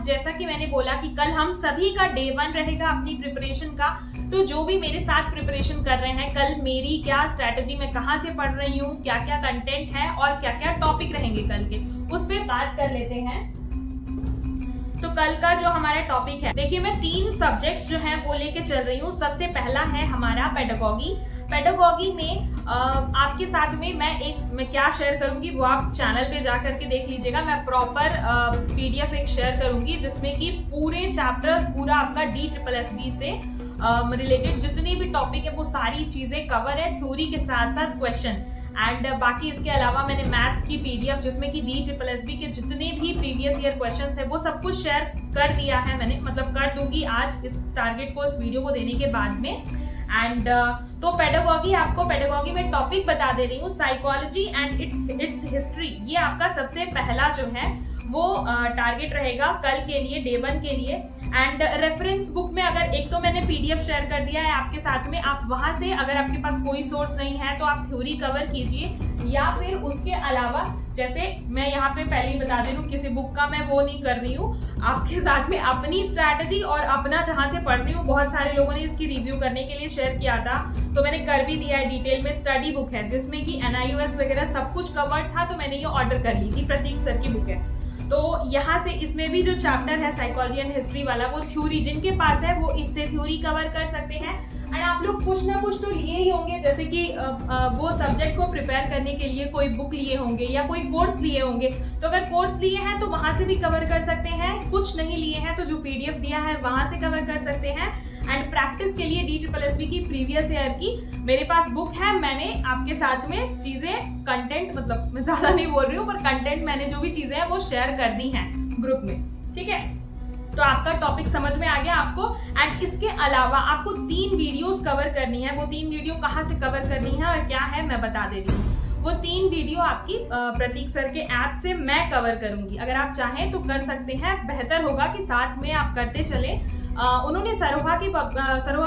अब जैसा कि मैंने बोला कि कल हम सभी का डे 1 रहेगा अपनी प्रिपरेशन का, तो जो भी मेरे साथ प्रिपरेशन कर रहे हैं, कल मेरी क्या स्ट्रैटेजी, मैं कहाँ से पढ़ रही हूँ, क्या क्या कंटेंट है और क्या क्या टॉपिक रहेंगे कल के, उस पर बात कर लेते हैं। तो कल का जो हमारा टॉपिक है, देखिए मैं 3 सब्जेक्ट्स जो हैं वो लेके चल रही हूँ। सबसे पहला है हमारा पेडागॉगी। पेडागॉगी में आपके साथ में मैं क्या शेयर करूंगी वो आप चैनल पे जा करके देख लीजिएगा। मैं प्रॉपर पीडीएफ एक शेयर करूंगी जिसमें कि पूरे चैप्टर्स, पूरा आपका DSSB से रिलेटेड जितनी भी टॉपिक है वो सारी चीजें कवर है, थ्योरी के साथ साथ क्वेश्चन। एंड बाकी इसके अलावा मैंने मैथ्स की पीडीएफ जिसमें कि DSSB के जितने भी प्रीवियस ईयर क्वेश्चंस है वो सब कुछ शेयर कर दिया है मैंने, मतलब कर दूंगी आज इस टारगेट को, इस वीडियो को देने के बाद में। एंड तो पेडागॉगी, आपको पेडागॉगी में टॉपिक बता दे रही हूँ, साइकोलॉजी एंड इट्स हिस्ट्री। ये आपका सबसे पहला जो है वो टारगेट रहेगा कल के लिए, डे 1 के लिए। एंड रेफरेंस बुक में अगर एक तो मैंने पीडीएफ शेयर कर दिया है आपके साथ में, आप वहां से अगर आपके पास कोई सोर्स नहीं है तो आप थ्योरी कवर कीजिए, या फिर उसके अलावा जैसे मैं यहाँ पे पहले ही बता दे रही हूँ, किसी बुक का मैं वो नहीं कर रही हूँ, आपके साथ में अपनी स्ट्रैटेजी और अपना जहाँ से पढ़ रही हूँ। बहुत सारे लोगों ने इसकी रिव्यू करने के लिए शेयर किया था, तो मैंने कर भी दिया है। डिटेल में स्टडी बुक है जिसमें कि NIOS वगैरह सब कुछ कवर्ड था, तो मैंने ये ऑर्डर कर ली थी, प्रतीक सर की बुक है। तो यहाँ से इसमें भी जो चैप्टर है साइकोलॉजी एंड हिस्ट्री वाला, वो थ्योरी जिनके पास है वो इससे थ्योरी कवर कर सकते हैं। एंड आप लोग कुछ ना कुछ तो लिए ही होंगे, जैसे कि वो सब्जेक्ट को प्रिपेयर करने के लिए कोई बुक लिए होंगे या कोई कोर्स लिए होंगे, तो अगर कोर्स लिए हैं तो वहां से भी कवर कर सकते हैं। कुछ नहीं लिए हैं तो जो पीडीएफ दिया है वहां से कवर कर सकते हैं। एंड प्रैक्टिस के लिए DSSB की प्रीवियस ईयर की मेरे पास बुक है, मैंने आपके साथ में चीजें, कंटेंट, मतलब मैं ज्यादा नहीं बोल रही हूँ पर कंटेंट मैंने जो भी चीजें हैं वो शेयर कर दी हैं ग्रुप में, ठीक है। तो आपका टॉपिक समझ में आ गया आपको। एंड इसके अलावा आपको 3 वीडियोस कवर करनी है। वो 3 वीडियो कहाँ से कवर करनी है और क्या है मैं बता दे रही हूँ। वो 3 वीडियो आपकी प्रतीक सर के ऐप से मैं कवर करूंगी। अगर आप चाहें तो कर सकते हैं, बेहतर होगा कि साथ में आप करते चले। उन्होंने सरोहा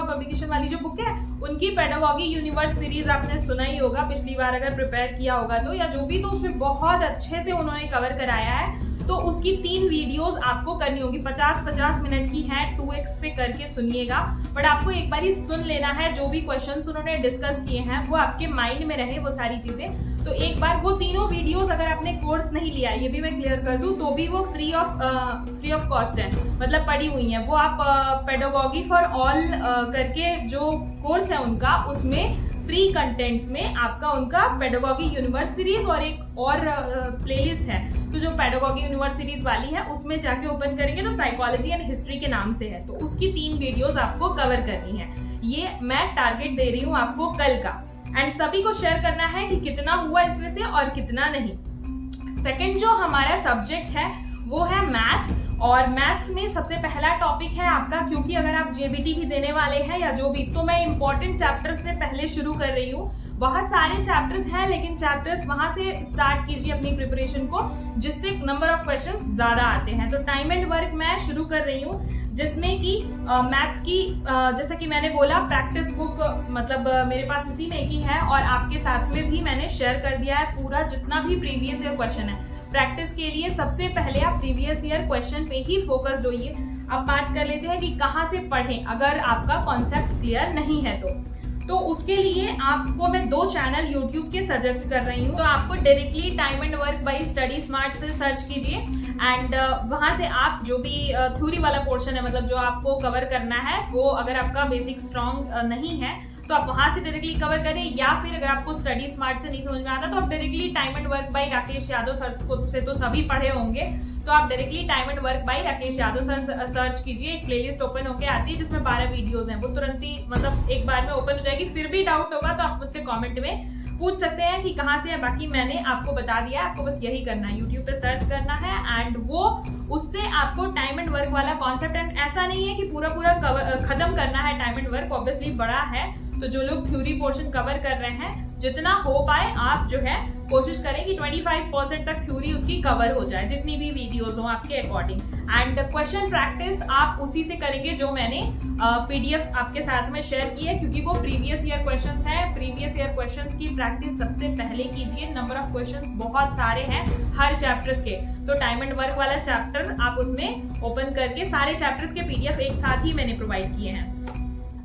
पब्लिकेशन वाली जो बुक है उनकी पेडागॉगी यूनिवर्स सीरीज आपने सुना ही होगा, पिछली बार अगर प्रिपेयर किया होगा तो, या जो भी, तो उसमें बहुत अच्छे से उन्होंने कवर कराया है। तो उसकी 3 वीडियोस आपको करनी होगी, 50-50 मिनट की है, 2x पे करके सुनिएगा। बट आपको एक बार ही सुन लेना है, जो भी क्वेश्चंस उन्होंने डिस्कस किए हैं वो आपके माइंड में रहे वो सारी चीजें। तो एक बार वो तीनों वीडियोस, अगर आपने कोर्स नहीं लिया, ये भी मैं क्लियर कर दूं, तो भी वो फ्री ऑफ कॉस्ट है, मतलब पड़ी हुई है। वो आप पेडागॉगी फॉर ऑल करके जो कोर्स है उनका, उसमें फ्री कंटेंट्स में आपका उनका पेडागॉगी यूनिवर्स सीरीज और एक और प्लेलिस्ट है। तो जो पेडागॉगी यूनिवर्स सीरीज वाली है उसमें जाके ओपन करेंगे तो साइकोलॉजी एंड हिस्ट्री के नाम से है, तो उसकी 3 वीडियोस आपको कवर करनी है। ये मैं टारगेट दे रही हूँ आपको कल का। एंड सभी को शेयर करना है कि कितना हुआ इसमें से और कितना नहीं। सेकंड जो हमारा सब्जेक्ट है वो है मैथ्स, और मैथ्स में सबसे पहला टॉपिक है आपका, क्योंकि अगर आप JBT भी देने वाले हैं या जो भी, तो मैं इंपॉर्टेंट चैप्टर से पहले शुरू कर रही हूँ। बहुत सारे चैप्टर्स हैं लेकिन चैप्टर्स वहां से स्टार्ट कीजिए अपनी प्रिपरेशन को, जिससे नंबर ऑफ क्वेश्चंस ज्यादा आते हैं। तो टाइम एंड वर्क मैं शुरू कर रही हूँ, जिसमें कि मैथ्स की जैसा कि मैंने बोला प्रैक्टिस बुक, मतलब मेरे पास इसी में की है, और आपके साथ में भी मैंने शेयर कर दिया है पूरा जितना भी प्रीवियस ईयर क्वेश्चन है। प्रैक्टिस के लिए सबसे पहले आप प्रीवियस ईयर क्वेश्चन पे ही फोकस होइए। अब बात कर लेते हैं कि कहाँ से पढ़ें अगर आपका कॉन्सेप्ट क्लियर नहीं है तो उसके लिए आपको मैं 2 चैनल YouTube के सजेस्ट कर रही हूँ। तो आपको directly time and work by study smart से सर्च कीजिए, एंड वहां से आप जो भी थ्योरी वाला पोर्शन है, मतलब जो आपको कवर करना है, वो अगर आपका बेसिक स्ट्रॉन्ग नहीं है तो आप वहां से डायरेक्टली कवर करें, या फिर अगर आपको स्टडी स्मार्ट से नहीं समझ में आता तो आप directly time and work by Rakesh Yadav sir को से तो सभी पढ़े होंगे, तो आप directly time and work by Rakesh Yadav sir search कीजिए। एक प्लेलिस्ट ओपन होके आती है जिसमें 12 वीडियोस हैं, वो तुरंत ही मतलब एक बार में ओपन हो जाएगी। फिर भी डाउट होगा तो आप मुझसे कॉमेंट में पूछ सकते हैं कि कहाँ से है। बाकी मैंने आपको बता दिया, आपको बस यही करना है, यूट्यूब पे सर्च करना है, एंड वो उससे आपको टाइम एंड वर्क वाला कॉन्सेप्ट, एंड ऐसा नहीं है कि पूरा खत्म करना है टाइम एंड वर्क, ऑब्वियसली बड़ा है, तो जो लोग थ्योरी पोर्शन कवर कर रहे हैं जितना हो पाए आप जो है कोशिश करें कि 25% तक थ्योरी उसकी कवर हो जाए, जितनी भी वीडियोस हो आपके अकॉर्डिंग। एंड क्वेश्चन प्रैक्टिस आप उसी से करेंगे जो मैंने PDF आपके साथ में शेयर की है, क्योंकि वो प्रीवियस ईयर क्वेश्चंस हैं। प्रीवियस ईयर क्वेश्चंस की प्रैक्टिस सबसे पहले कीजिए। नंबर ऑफ क्वेश्चंस बहुत सारे हैं हर चैप्टर्स के, तो टाइम एंड वर्क वाला चैप्टर आप उसमें ओपन करके सारे चैप्टर्स के PDF एक साथ ही मैंने प्रोवाइड किए हैं।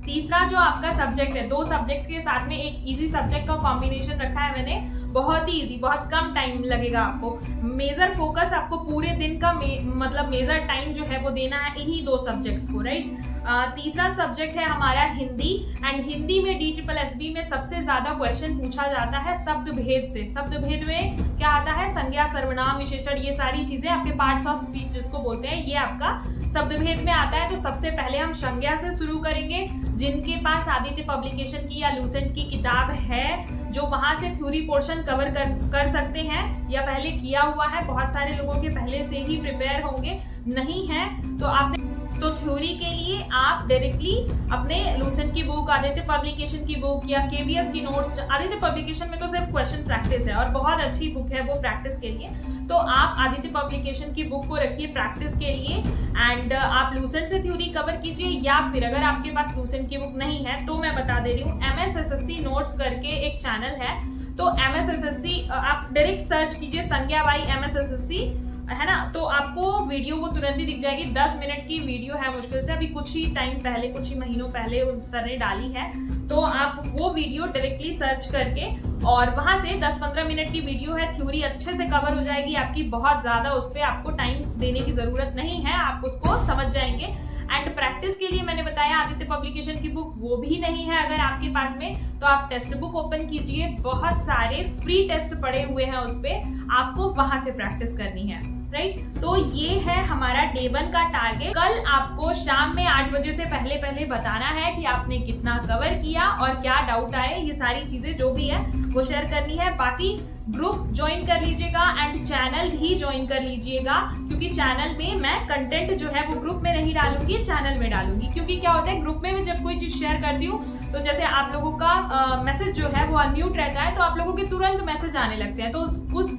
तीसरा जो आपका सब्जेक्ट है, 2 सब्जेक्ट के साथ में एक इजी सब्जेक्ट का कॉम्बिनेशन रखा है मैंने, बहुत ही इजी, बहुत कम टाइम लगेगा आपको। मेजर फोकस आपको पूरे दिन का मतलब मेजर टाइम जो है वो देना है इन्हीं 2 सब्जेक्ट्स को, राइट। तीसरा सब्जेक्ट है हमारा हिंदी, एंड हिंदी में DSSB में सबसे ज्यादा क्वेश्चन पूछा जाता है शब्द भेद से। शब्द भेद में क्या आता है, संज्ञा, सर्वनाम, विशेषण, ये सारी चीजें आपके पार्ट्स ऑफ स्पीच जिसको बोलते हैं, ये आपका शब्द भेद में आता है। तो सबसे पहले हम संज्ञा से शुरू करेंगे। जिनके पास आदित्य पब्लिकेशन की या लूसेंट की किताब है, जो वहां से थ्योरी पोर्शन कवर कर सकते हैं या पहले किया हुआ है, बहुत सारे लोगों के पहले से ही प्रिपेयर होंगे, नहीं है तो आपने तो थ्योरी के लिए आप डायरेक्टली अपने लूसेंट की बुक, आदित्य पब्लिकेशन की बुक या KBS की नोट्स, आदित्य पब्लिकेशन में तो सिर्फ क्वेश्चन प्रैक्टिस है और बहुत अच्छी बुक है वो प्रैक्टिस के लिए, तो आप आदित्य पब्लिकेशन की बुक को रखिए प्रैक्टिस के लिए। एंड आप लूसेंट से थ्योरी कवर कीजिए, या फिर अगर आपके पास लूसेंट की बुक नहीं है तो मैं बता दे रही हूँ, MSSSC नोट्स करके एक चैनल है, तो MSSSC आप डायरेक्ट सर्च कीजिए संज्ञा बाई MSSSC, है ना, तो आपको वीडियो वो तुरंत ही दिख जाएगी। 10 मिनट की वीडियो है मुश्किल से, अभी कुछ ही टाइम पहले, कुछ ही महीनों पहले सर ने डाली है, तो आप वो वीडियो डायरेक्टली सर्च करके और वहां से 10-15 मिनट की वीडियो है, थ्योरी अच्छे से कवर हो जाएगी आपकी, बहुत ज्यादा उस पर आपको टाइम देने की जरूरत नहीं है, आप उसको समझ जाएंगे। एंड प्रैक्टिस के लिए मैंने बताया आदित्य पब्लिकेशन की बुक वो भी नहीं है अगर आपके पास में, तो आप टेक्स्ट बुक ओपन कीजिए, बहुत सारे फ्री टेस्ट पड़े हुए हैं उस पे, आपको वहां से प्रैक्टिस करनी है, राइट। तो ये है हमारा डे 1 का टारगेट। कल आपको शाम में 8 बजे से पहले बताना है कि आपने कितना कवर किया और क्या डाउट आए, ये सारी चीजें जो भी है वो शेयर करनी है। बाकी ग्रुप ज्वाइन कर लीजिएगा एंड चैनल भी ज्वाइन कर लीजिएगा, क्योंकि चैनल में मैं कंटेंट जो है वो ग्रुप में नहीं डालूंगी, चैनल में डालूंगी। क्योंकि क्या होता है, ग्रुप में मैं जब कोई चीज शेयर करती हूँ तो जैसे आप लोगों का मैसेज जो है वो अनम्यूट रहता है, तो आप लोगों के तुरंत मैसेज आने लगते हैं, तो उस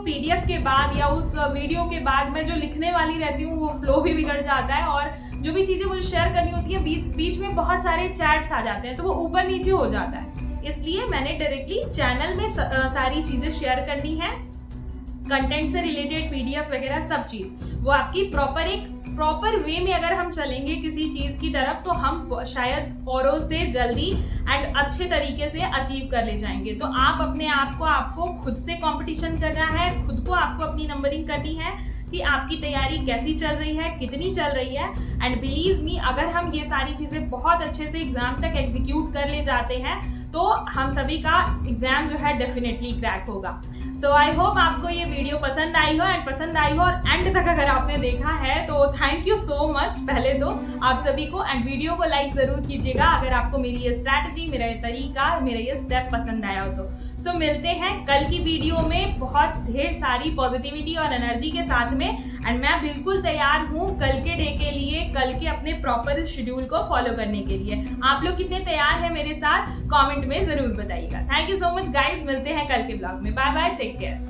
PDF के बाद या उस वीडियो के बाद मैं जो लिखने वाली रहती हूँ वो फ्लो भी बिगड़ जाता है, और जो भी चीजें मुझे शेयर करनी होती है बीच में बहुत सारे चैट्स आ जाते हैं, तो वो ऊपर नीचे हो जाता है। इसलिए मैंने डायरेक्टली चैनल में सारी चीजें शेयर करनी है, कंटेंट से रिलेटेड PDF वगैरह सब चीज, वो आपकी प्रॉपर वे में अगर हम चलेंगे किसी चीज की तरफ, तो हम शायद औरों से जल्दी एंड अच्छे तरीके से अचीव कर ले जाएंगे। तो आप अपने आपको खुद से कंपटीशन करना है, खुद को आपको अपनी नंबरिंग करनी है कि आपकी तैयारी कैसी चल रही है, कितनी चल रही है। एंड बिलीव मी, अगर हम ये सारी चीजें बहुत अच्छे से एग्जाम तक एग्जीक्यूट कर ले जाते हैं तो हम सभी का एग्जाम जो है डेफिनेटली क्रैक होगा। सो आई होप आपको ये वीडियो पसंद आई हो, एंड पसंद आई हो और एंड तक अगर आपने देखा है तो थैंक यू सो मच पहले तो आप सभी को। एंड वीडियो को लाइक जरूर कीजिएगा अगर आपको मेरी ये स्ट्रैटेजी, मेरा ये तरीका, मेरा ये स्टेप पसंद आया हो तो। सो मिलते हैं कल की वीडियो में बहुत ढेर सारी पॉजिटिविटी और एनर्जी के साथ में। एंड मैं बिल्कुल तैयार हूँ कल के डे के लिए, कल के अपने प्रॉपर शेड्यूल को फॉलो करने के लिए। आप लोग कितने तैयार हैं मेरे साथ, कमेंट में जरूर बताइएगा। Thank you so much guys, मिलते हैं कल के ब्लॉग में। Bye bye, take care.